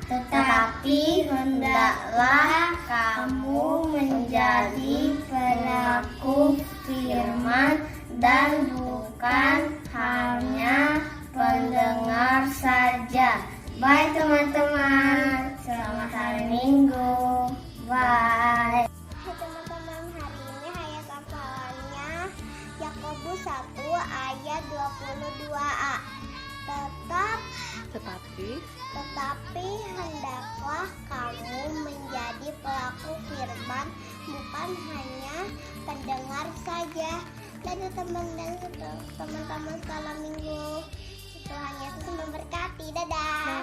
Tetapi hendaklah kamu menjadi pelaku firman dan bukan hanya pendengar saja. Bye teman-teman, selamat hari Minggu. Bye. Hai teman-teman, hari ini ayat hafalannya Yakobus 1 ayat 22a. Tetapi hendaklah kamu menjadi pelaku firman, bukan hanya pendengar saja. Dadah teman-teman sekolah minggu. Tuhan Yesus memberkati. Dadah.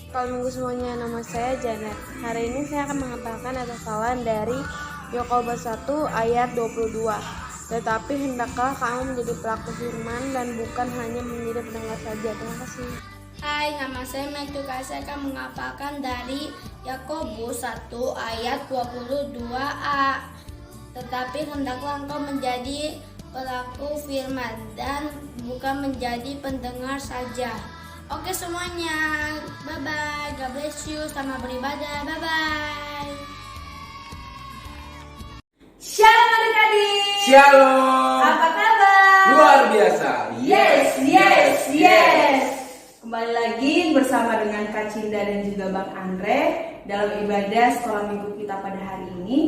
Sekolah minggu semuanya, nama saya Janet. Hari ini saya akan menghafalkan ayat hafalan dari Yakobus 1 ayat 22. Tetapi hendaklah kamu menjadi pelaku firman dan bukan hanya menjadi pendengar saja. Terima kasih. Hai, nama saya Mektuka. Saya akan menghafalkan dari Yakobus 1 ayat 22a. Tetapi hendaklah engkau menjadi pelaku firman dan bukan menjadi pendengar saja. Oke semuanya, bye bye. God bless you. Selamat beribadah. Bye bye. Shalom adik-adik. Shalom. Apa kabar? Luar biasa. Yes. Kembali lagi bersama dengan Kak Cinda dan juga Bang Andre dalam ibadah sekolah minggu kita pada hari ini.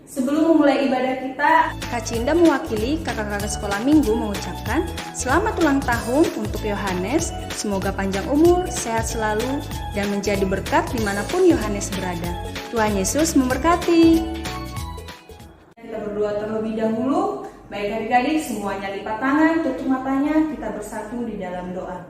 Sebelum memulai ibadah kita, Kak Cinda mewakili kakak-kakak sekolah minggu mengucapkan selamat ulang tahun untuk Yohanes. Semoga panjang umur, sehat selalu, dan menjadi berkat dimanapun Yohanes berada. Tuhan Yesus memberkati. kita berdoa terlebih dahulu. Baik adik-adik, semuanya lipat tangan, tutup matanya, kita bersatu di dalam doa.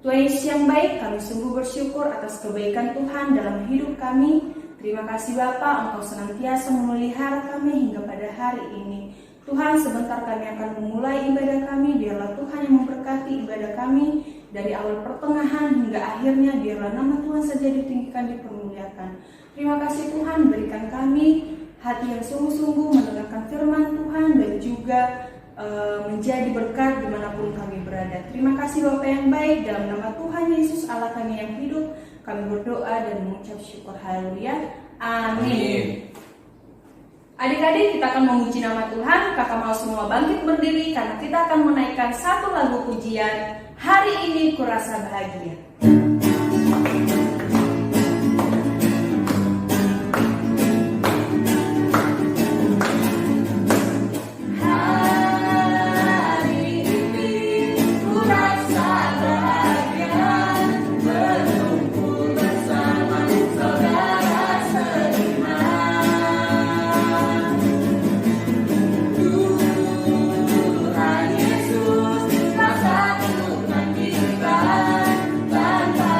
Tuhan Yesus yang baik, kami sungguh bersyukur atas kebaikan Tuhan dalam hidup kami. Terima kasih Bapa, Engkau senantiasa memelihara kami hingga pada hari ini. Tuhan, sebentar kami akan memulai ibadah kami. Biarlah Tuhan yang memberkati ibadah kami dari awal pertengahan hingga akhirnya. Biarlah nama Tuhan saja ditinggikan, dipermuliakan. Terima kasih Tuhan, berikan kami hati yang sungguh-sungguh mendengarkan firman Tuhan dan juga menjadi berkat dimanapun kami berada. Terima kasih Bapa yang baik, dalam nama Tuhan Yesus Allah kami yang hidup, kami berdoa dan mengucap syukur. Haleluya. Amin. Adik-adik, kita akan memuji nama Tuhan. Kakak mau semua bangkit berdiri karena kita akan menaikkan satu lagu pujian. Hari ini kurasa bahagia. Tanpa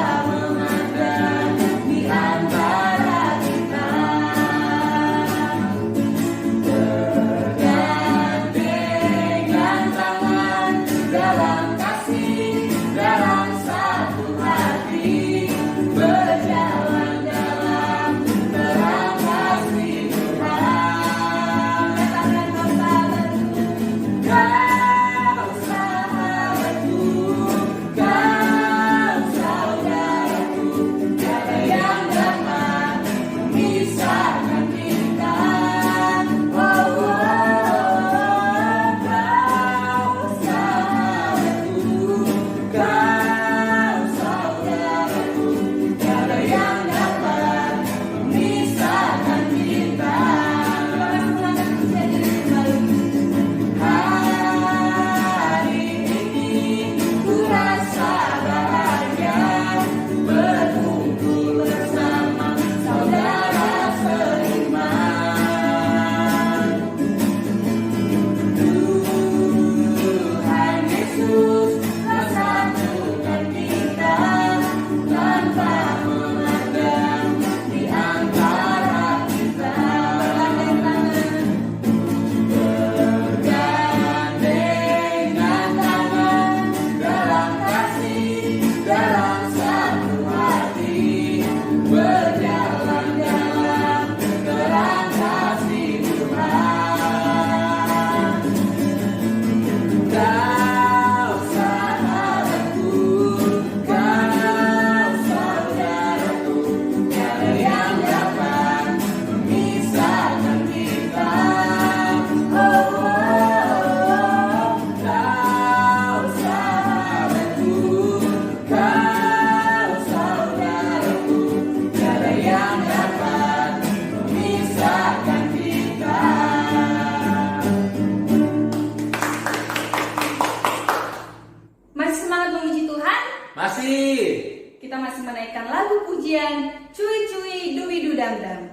lagu pujian Cuy Cuy Duwidu Dam Dam.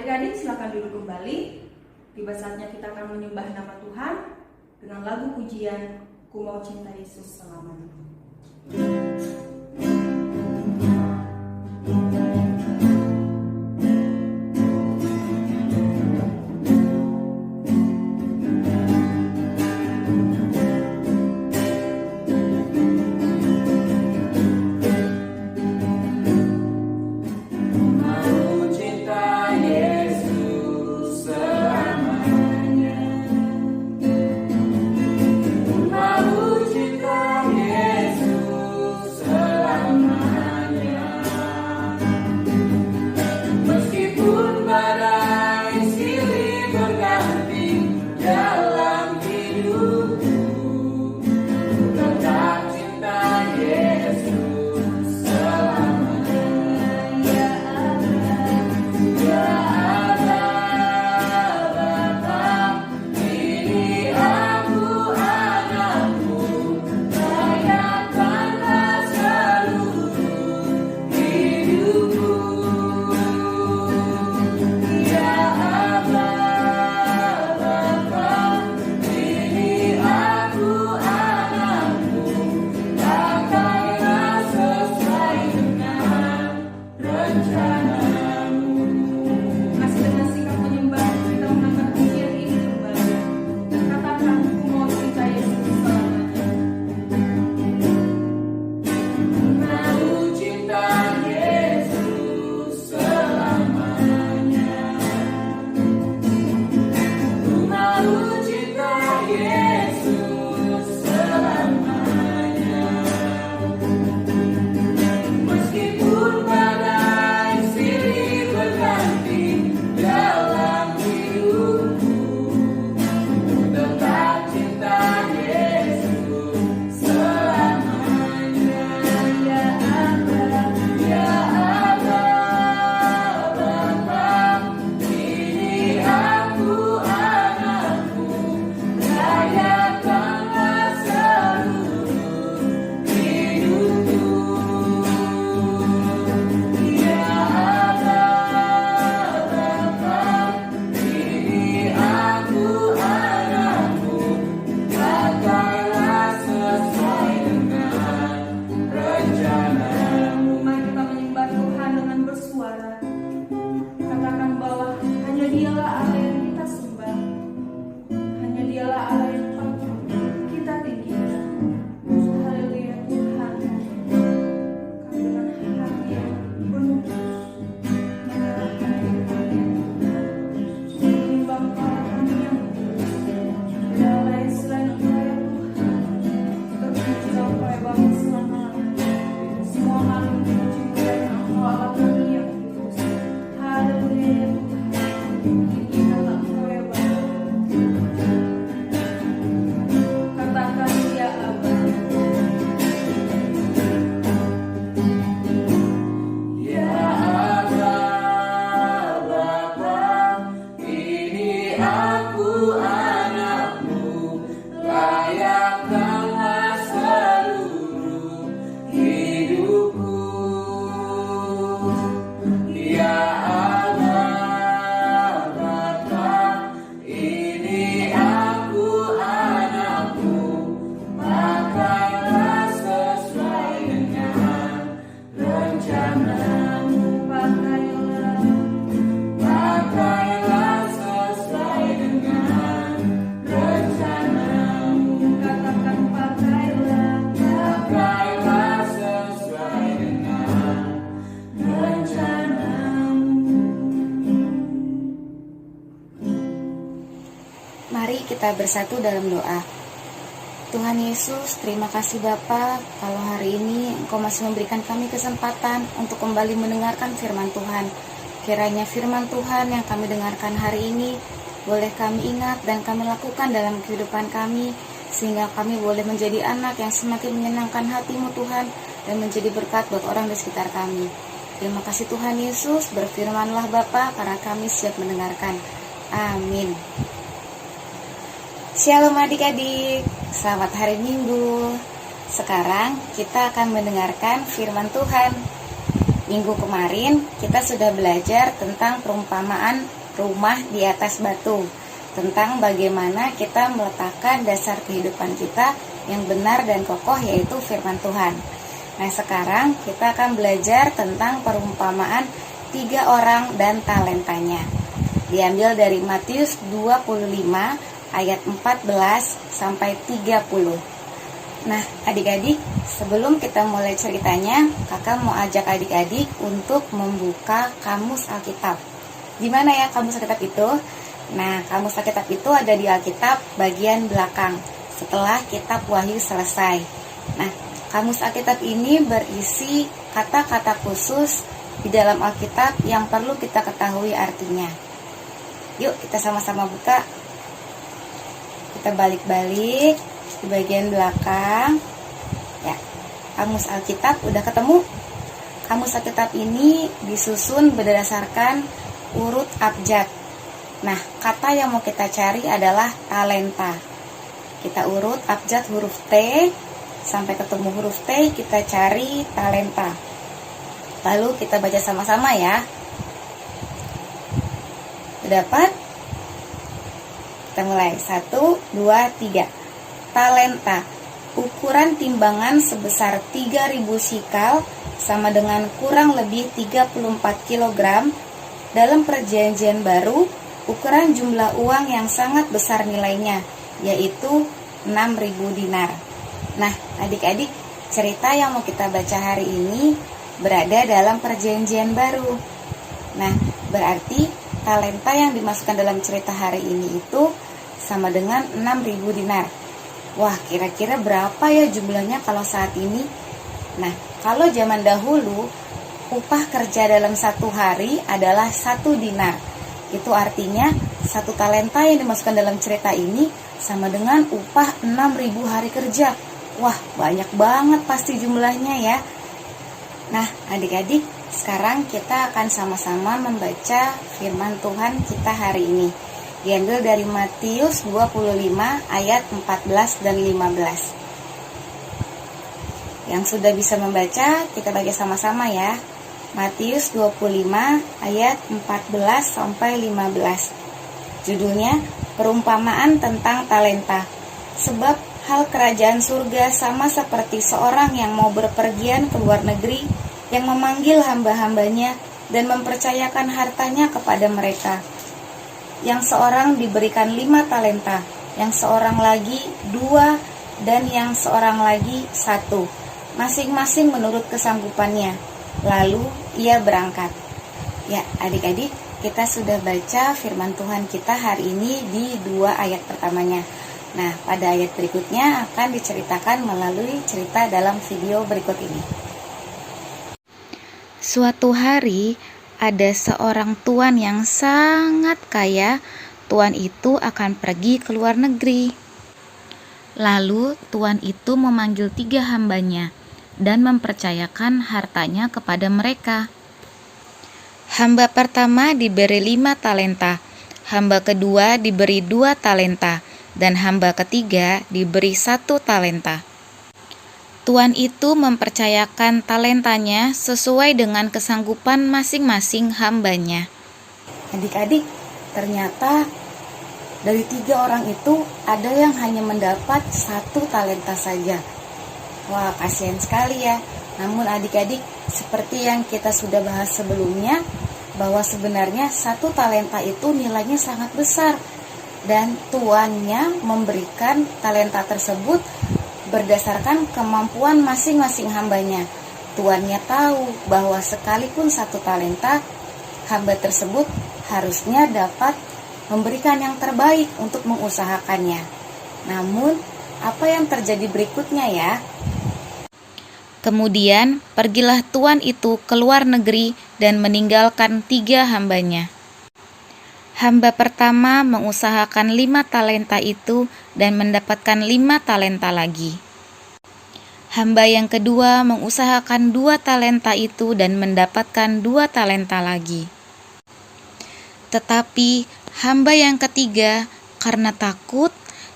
Adik-adik silakan duduk kembali. Tiba saatnya kita akan menyembah nama Tuhan dengan lagu pujian Ku Mau Cinta Yesus Selamanya. Saya Mari kita bersatu dalam doa. Tuhan Yesus, terima kasih Bapa, kalau hari ini Engkau masih memberikan kami kesempatan untuk kembali mendengarkan firman Tuhan. Kiranya firman Tuhan yang kami dengarkan hari ini boleh kami ingat dan kami lakukan dalam kehidupan kami, sehingga kami boleh menjadi anak yang semakin menyenangkan hati-Mu Tuhan, dan menjadi berkat buat orang di sekitar kami. Terima kasih Tuhan Yesus, berfirmanlah Bapa, karena kami siap mendengarkan. Amin. Shalom adik-adik, selamat hari Minggu. Sekarang kita akan mendengarkan firman Tuhan. Minggu kemarin kita sudah belajar tentang perumpamaan rumah di atas batu, tentang bagaimana kita meletakkan dasar kehidupan kita yang benar dan kokoh, yaitu firman Tuhan. Nah, sekarang kita akan belajar tentang perumpamaan 3 orang dan talentanya. Diambil dari Matius 25 ayat 14 sampai 30. Nah, adik-adik, sebelum kita mulai ceritanya, kakak mau ajak adik-adik untuk membuka Kamus Alkitab. Di mana ya Kamus Alkitab itu? Nah, Kamus Alkitab itu ada di Alkitab bagian belakang, setelah kitab Wahyu selesai. Nah, Kamus Alkitab ini berisi kata-kata khusus di dalam Alkitab yang perlu kita ketahui artinya. Yuk, kita sama-sama buka. Kita balik-balik di bagian belakang. Ya, Kamus Alkitab udah ketemu. Kamus Alkitab ini disusun berdasarkan urut abjad. Nah, kata yang mau kita cari adalah talenta. Kita urut abjad huruf T sampai ketemu huruf T, kita cari talenta. Lalu kita baca sama-sama ya. Udah dapat? Kita mulai, 1, 2, 3. Talenta, ukuran timbangan sebesar 3.000 shikal, sama dengan kurang lebih 34 kg. Dalam perjanjian baru, ukuran jumlah uang yang sangat besar nilainya, yaitu 6.000 dinar. Nah, adik-adik, cerita yang mau kita baca hari ini berada dalam perjanjian baru. Nah, berarti talenta yang dimasukkan dalam cerita hari ini itu sama dengan 6.000 dinar. Wah, kira-kira berapa ya jumlahnya kalau saat ini? Nah, kalau zaman dahulu, upah kerja dalam 1 hari adalah 1 dinar. Itu artinya 1 talenta yang dimasukkan dalam cerita ini sama dengan upah 6.000 hari kerja. Wah, banyak banget pasti jumlahnya ya. Nah, adik-adik, sekarang kita akan sama-sama membaca firman Tuhan kita hari ini. Diambil dari Matius 25 ayat 14 dan 15. Yang sudah bisa membaca, kita baca sama-sama ya. Matius 25 ayat 14 sampai 15. Judulnya perumpamaan tentang talenta. Sebab hal kerajaan surga sama seperti seorang yang mau berpergian ke luar negeri, yang memanggil hamba-hambanya dan mempercayakan hartanya kepada mereka. Yang seorang diberikan 5 talenta, yang seorang lagi 2, dan yang seorang lagi 1, masing-masing menurut kesanggupannya. Lalu ia berangkat. Ya, adik-adik, kita sudah baca firman Tuhan kita hari ini di 2 ayat pertamanya. Nah, pada ayat berikutnya akan diceritakan melalui cerita dalam video berikut ini. Suatu hari, ada seorang tuan yang sangat kaya. Tuan itu akan pergi ke luar negeri. Lalu tuan itu memanggil 3 hambanya dan mempercayakan hartanya kepada mereka. Hamba pertama diberi 5 talenta, hamba kedua diberi 2 talenta, dan hamba ketiga diberi 1 talenta. Tuan itu mempercayakan talentanya sesuai dengan kesanggupan masing-masing hambanya. Adik-adik, ternyata dari 3 orang itu ada yang hanya mendapat 1 talenta saja. Wah, kasihan sekali ya. Namun adik-adik, seperti yang kita sudah bahas sebelumnya, bahwa sebenarnya 1 talenta itu nilainya sangat besar. Dan tuannya memberikan talenta tersebut berdasarkan kemampuan masing-masing hambanya. Tuannya tahu bahwa sekalipun 1 talenta, hamba tersebut harusnya dapat memberikan yang terbaik untuk mengusahakannya. Namun, apa yang terjadi berikutnya ya? Kemudian pergilah tuan itu ke luar negeri dan meninggalkan 3 hambanya. Hamba pertama mengusahakan 5 talenta itu dan mendapatkan 5 talenta lagi. Hamba yang kedua mengusahakan 2 talenta itu dan mendapatkan 2 talenta lagi. Tetapi hamba yang ketiga, karena takut,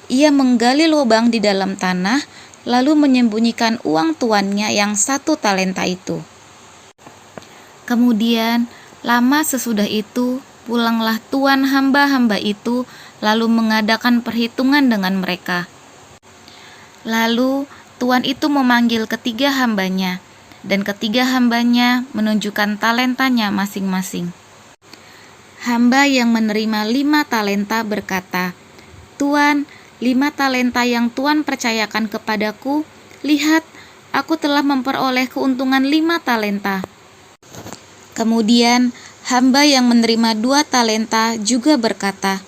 ia menggali lubang di dalam tanah, lalu menyembunyikan uang tuannya yang 1 talenta itu. Kemudian, lama sesudah itu, pulanglah tuan hamba-hamba itu, lalu mengadakan perhitungan dengan mereka. Lalu, tuan itu memanggil ketiga hambanya, dan ketiga hambanya menunjukkan talentanya masing-masing. Hamba yang menerima 5 talenta berkata, "Tuan, 5 talenta yang Tuan percayakan kepadaku, lihat, aku telah memperoleh keuntungan 5 talenta." Kemudian, hamba yang menerima 2 talenta juga berkata,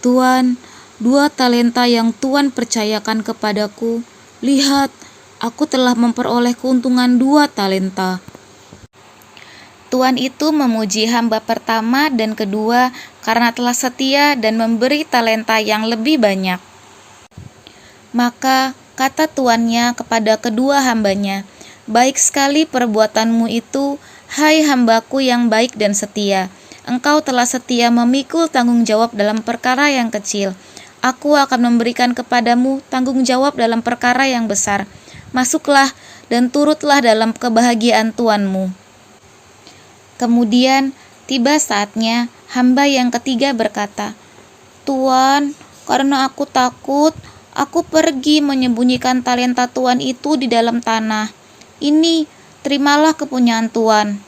"Tuan, 2 talenta yang Tuan percayakan kepadaku, lihat, aku telah memperoleh keuntungan 2 talenta." Tuan itu memuji hamba pertama dan kedua karena telah setia dan memberi talenta yang lebih banyak. Maka kata tuannya kepada kedua hambanya, "Baik sekali perbuatanmu itu, hai hambaku yang baik dan setia. Engkau telah setia memikul tanggung jawab dalam perkara yang kecil. Aku akan memberikan kepadamu tanggung jawab dalam perkara yang besar. Masuklah dan turutlah dalam kebahagiaan tuanmu." Kemudian tiba saatnya hamba yang ketiga berkata, "Tuan, karena aku takut, aku pergi menyembunyikan talenta tuan itu di dalam tanah. Ini, terimalah kepunyaan tuan."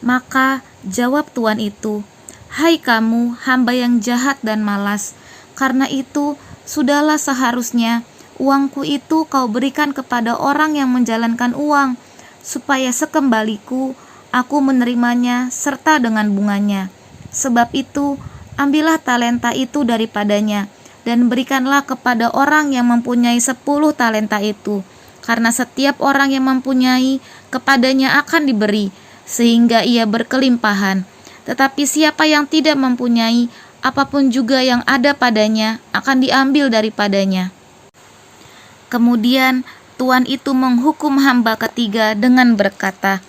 Maka jawab tuan itu, "Hai kamu, hamba yang jahat dan malas, karena itu sudahlah seharusnya uangku itu kau berikan kepada orang yang menjalankan uang, supaya sekembaliku aku menerimanya serta dengan bunganya. Sebab itu, ambillah talenta itu daripadanya, dan berikanlah kepada orang yang mempunyai 10 talenta itu, karena setiap orang yang mempunyai, kepadanya akan diberi, sehingga ia berkelimpahan. Tetapi siapa yang tidak mempunyai, apapun juga yang ada padanya akan diambil daripadanya." Kemudian tuan itu menghukum hamba ketiga dengan berkata,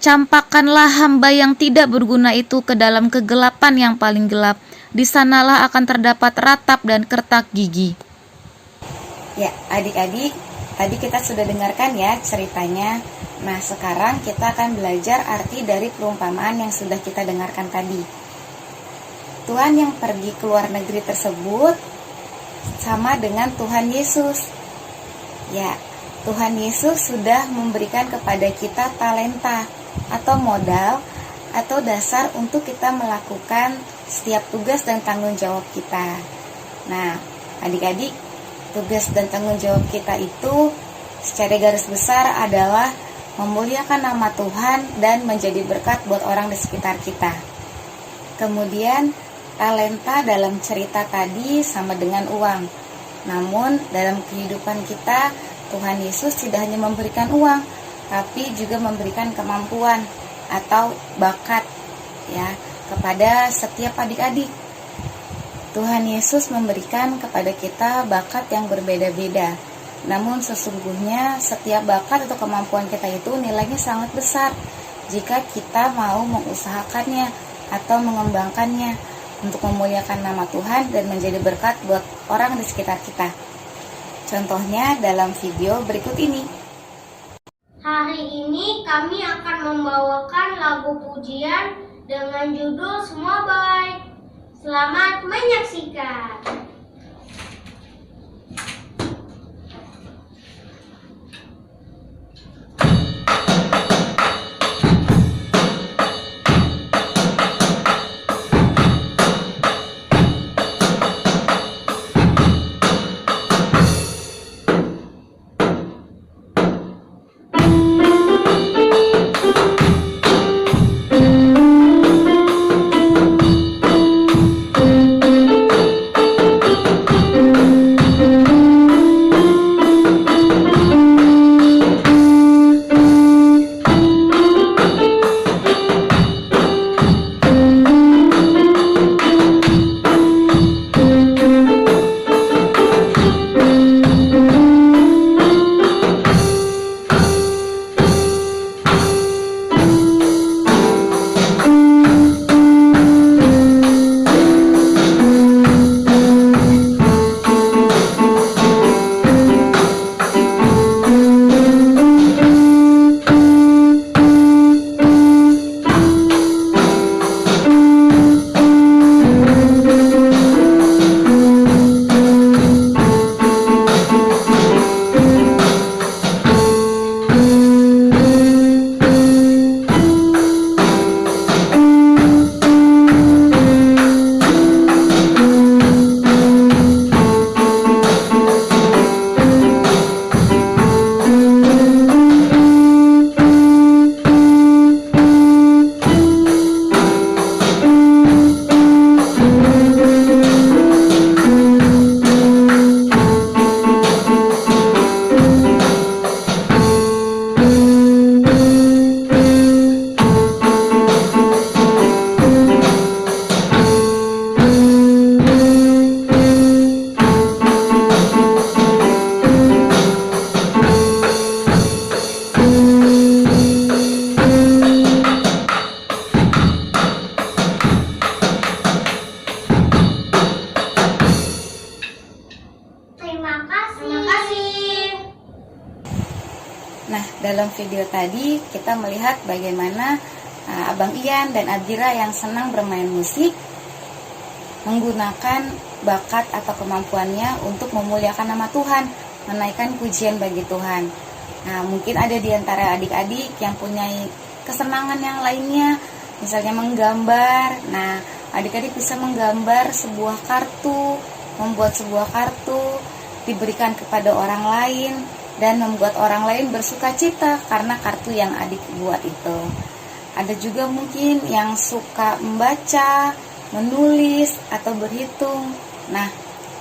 "Campakkanlah hamba yang tidak berguna itu ke dalam kegelapan yang paling gelap. Di sanalah akan terdapat ratap dan kertak gigi." Ya, adik-adik, tadi kita sudah dengarkan ya ceritanya. Nah, sekarang kita akan belajar arti dari perumpamaan yang sudah kita dengarkan tadi. Tuan yang pergi ke luar negeri tersebut sama dengan Tuhan Yesus. Ya, Tuhan Yesus sudah memberikan kepada kita talenta atau modal atau dasar untuk kita melakukan setiap tugas dan tanggung jawab kita. Nah, adik-adik, tugas dan tanggung jawab kita itu secara garis besar adalah memuliakan nama Tuhan dan menjadi berkat buat orang di sekitar kita. Kemudian, talenta dalam cerita tadi sama dengan uang. Namun, dalam kehidupan kita, Tuhan Yesus tidak hanya memberikan uang, tapi juga memberikan kemampuan atau bakat ya kepada setiap adik-adik. Tuhan Yesus memberikan kepada kita bakat yang berbeda-beda. Namun sesungguhnya setiap bakat atau kemampuan kita itu nilainya sangat besar jika kita mau mengusahakannya atau mengembangkannya untuk memuliakan nama Tuhan dan menjadi berkat buat orang di sekitar kita. Contohnya dalam video berikut ini. Hari ini kami akan membawakan lagu pujian dengan judul "Semua Baik". Selamat menyaksikan. dalam video tadi kita melihat bagaimana Abang Ian dan Abdira yang senang bermain musik menggunakan bakat atau kemampuannya untuk memuliakan nama Tuhan, menaikkan pujian bagi Tuhan. Nah, mungkin ada di antara adik-adik yang punya kesenangan yang lainnya, misalnya menggambar. Nah, adik-adik bisa menggambar sebuah kartu, membuat sebuah kartu, diberikan kepada orang lain, dan membuat orang lain bersuka cita karena kartu yang adik buat itu. Ada juga mungkin yang suka membaca, menulis, atau berhitung. Nah,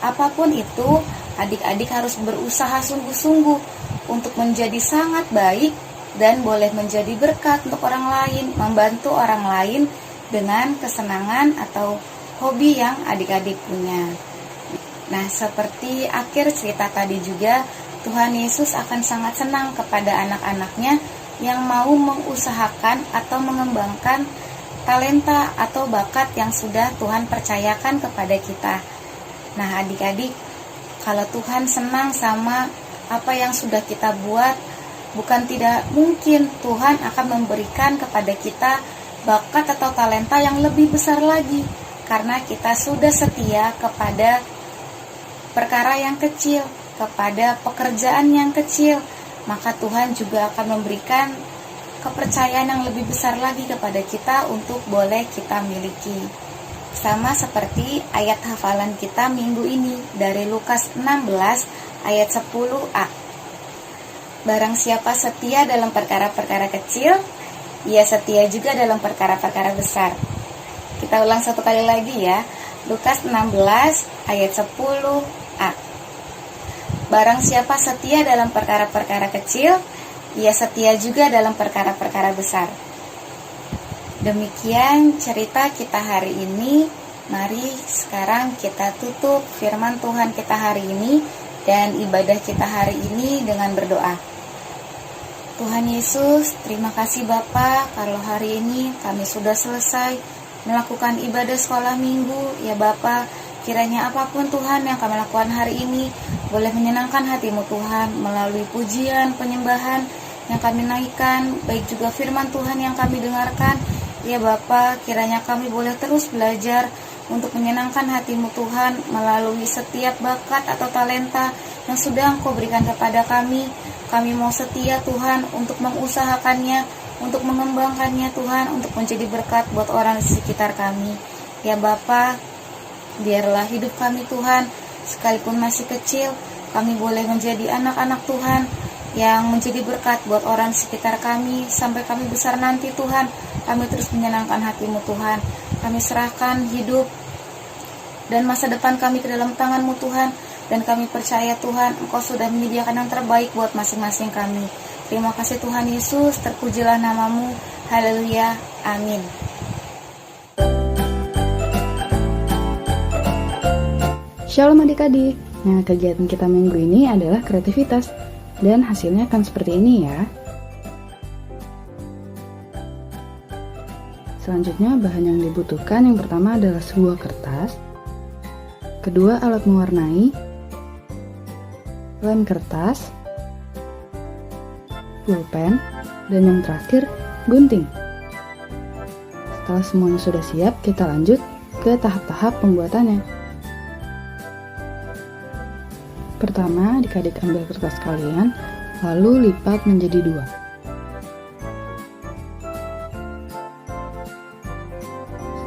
apapun itu, adik-adik harus berusaha sungguh-sungguh untuk menjadi sangat baik dan boleh menjadi berkat untuk orang lain, membantu orang lain dengan kesenangan atau hobi yang adik-adik punya. Nah, seperti akhir cerita tadi juga, Tuhan Yesus akan sangat senang kepada anak-anaknya yang mau mengusahakan atau mengembangkan talenta atau bakat yang sudah Tuhan percayakan kepada kita. Nah, adik-adik, kalau Tuhan senang sama apa yang sudah kita buat, bukan tidak mungkin Tuhan akan memberikan kepada kita bakat atau talenta yang lebih besar lagi, karena kita sudah setia kepada perkara yang kecil, kepada pekerjaan yang kecil, maka Tuhan juga akan memberikan kepercayaan yang lebih besar lagi kepada kita untuk boleh kita miliki. Sama seperti ayat hafalan kita minggu ini dari Lukas 16 ayat 10a. Barang siapa setia dalam perkara-perkara kecil, ia setia juga dalam perkara-perkara besar. Kita ulang satu kali lagi ya. Lukas 16 ayat 10a. Barang siapa setia dalam perkara-perkara kecil, ia setia juga dalam perkara-perkara besar. Demikian cerita kita hari ini. Mari sekarang kita tutup firman Tuhan kita hari ini dan ibadah kita hari ini dengan berdoa. Tuhan Yesus, terima kasih Bapa, kalau hari ini kami sudah selesai melakukan ibadah sekolah minggu. Ya Bapa, kiranya apapun Tuhan yang kami lakukan hari ini boleh menyenangkan hati-Mu Tuhan, melalui pujian, penyembahan yang kami naikkan, baik juga firman Tuhan yang kami dengarkan. Ya Bapa, kiranya kami boleh terus belajar untuk menyenangkan hati-Mu Tuhan melalui setiap bakat atau talenta yang sudah Engkau berikan kepada kami. Kami mau setia Tuhan untuk mengusahakannya, untuk mengembangkannya Tuhan, untuk menjadi berkat buat orang di sekitar kami. Ya Bapa, biarlah hidup kami Tuhan, sekalipun masih kecil, kami boleh menjadi anak-anak Tuhan yang menjadi berkat buat orang di sekitar kami. Sampai kami besar nanti Tuhan, kami terus menyenangkan hati-Mu Tuhan. Kami serahkan hidup dan masa depan kami ke dalam tangan-Mu Tuhan. Dan kami percaya Tuhan, Engkau sudah menyediakan yang terbaik buat masing-masing kami. Terima kasih Tuhan Yesus, terpujilah nama-Mu. Haleluya, amin. Shalom adik-adik. Nah, kegiatan kita minggu ini adalah kreativitas. Dan hasilnya akan seperti ini ya. Selanjutnya bahan yang dibutuhkan yang pertama adalah sebuah kertas. Kedua, alat mewarnai, lem kertas, pulpen, dan yang terakhir, gunting. Setelah semuanya sudah siap, kita lanjut ke tahap-tahap pembuatannya. Pertama, adik-adik ambil kertas kalian, lalu lipat menjadi 2.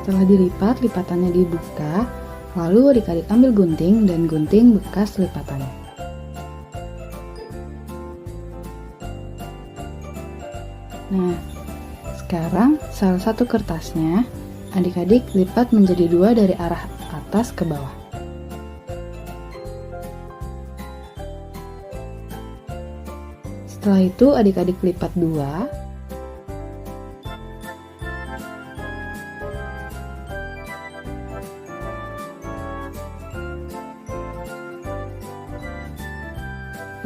Setelah dilipat, lipatannya dibuka, lalu adik-adik ambil gunting dan gunting bekas lipatannya. Nah, sekarang salah satu kertasnya adik-adik lipat menjadi 2 dari arah atas ke bawah. Setelah itu adik-adik lipat 2.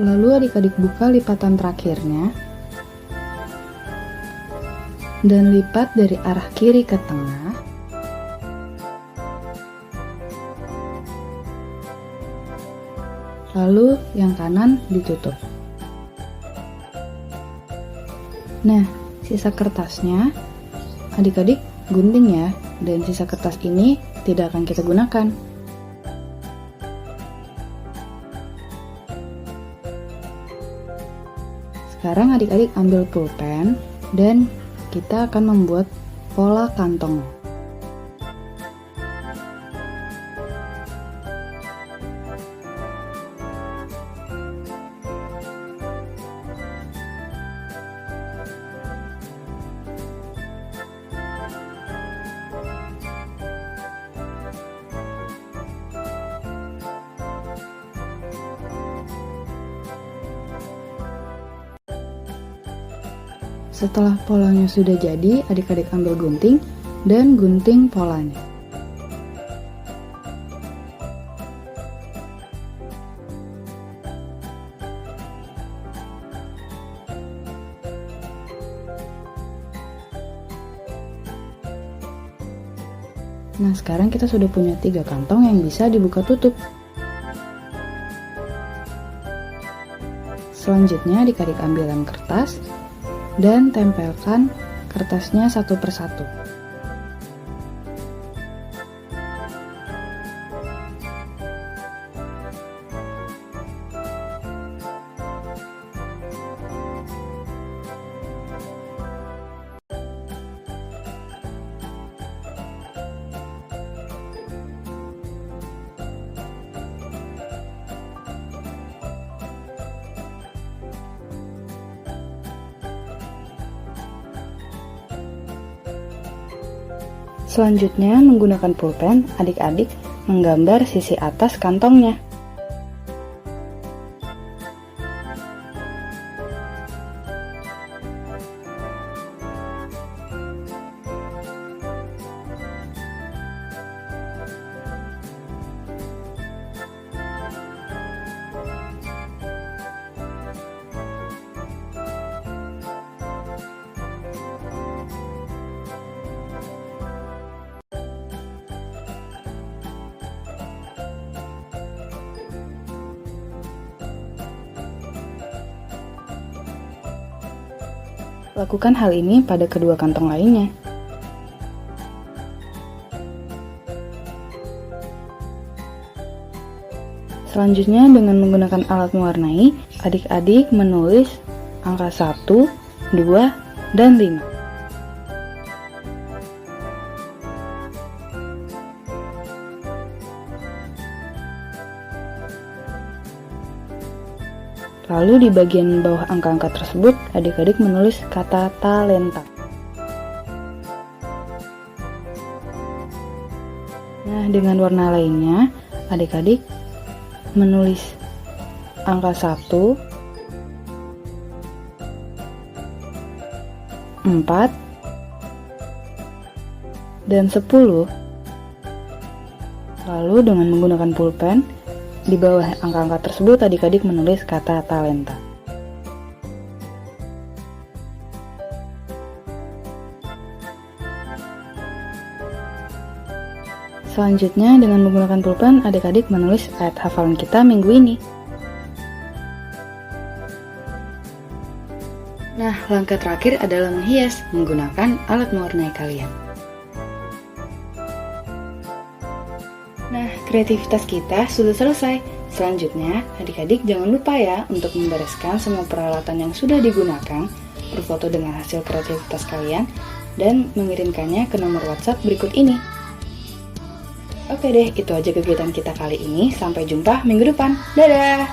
Lalu adik-adik buka lipatan terakhirnya dan lipat dari arah kiri ke tengah. Lalu yang kanan ditutup. Nah, sisa kertasnya adik-adik gunting ya, dan sisa kertas ini tidak akan kita gunakan. Sekarang adik-adik ambil pulpen dan kita akan membuat pola kantong. Setelah polanya sudah jadi, adik-adik ambil gunting dan gunting polanya. Nah, sekarang kita sudah punya 3 kantong yang bisa dibuka tutup. Selanjutnya adik-adik ambil lem kertas dan tempelkan kertasnya satu persatu. Selanjutnya, menggunakan pulpen, adik-adik menggambar sisi atas kantongnya. Lakukan hal ini pada kedua kantong lainnya. Selanjutnya, dengan menggunakan alat mewarnai, adik-adik menulis angka 1, 2, dan 5. Lalu di bagian bawah angka-angka tersebut, adik-adik menulis kata talenta. Nah, dengan warna lainnya, adik-adik menulis angka 1, 4, dan 10. Lalu dengan menggunakan pulpen, di bawah angka-angka tersebut adik-adik menulis kata talenta. Selanjutnya, dengan menggunakan pulpen, adik-adik menulis ayat hafalan kita minggu ini. Nah, langkah terakhir adalah menghias menggunakan alat mewarnai kalian. Nah, kreativitas kita sudah selesai. Selanjutnya, adik-adik jangan lupa ya untuk membereskan semua peralatan yang sudah digunakan, berfoto dengan hasil kreativitas kalian, dan mengirimkannya ke nomor WhatsApp berikut ini. Oke deh, itu aja kegiatan kita kali ini. Sampai jumpa minggu depan. Dadah!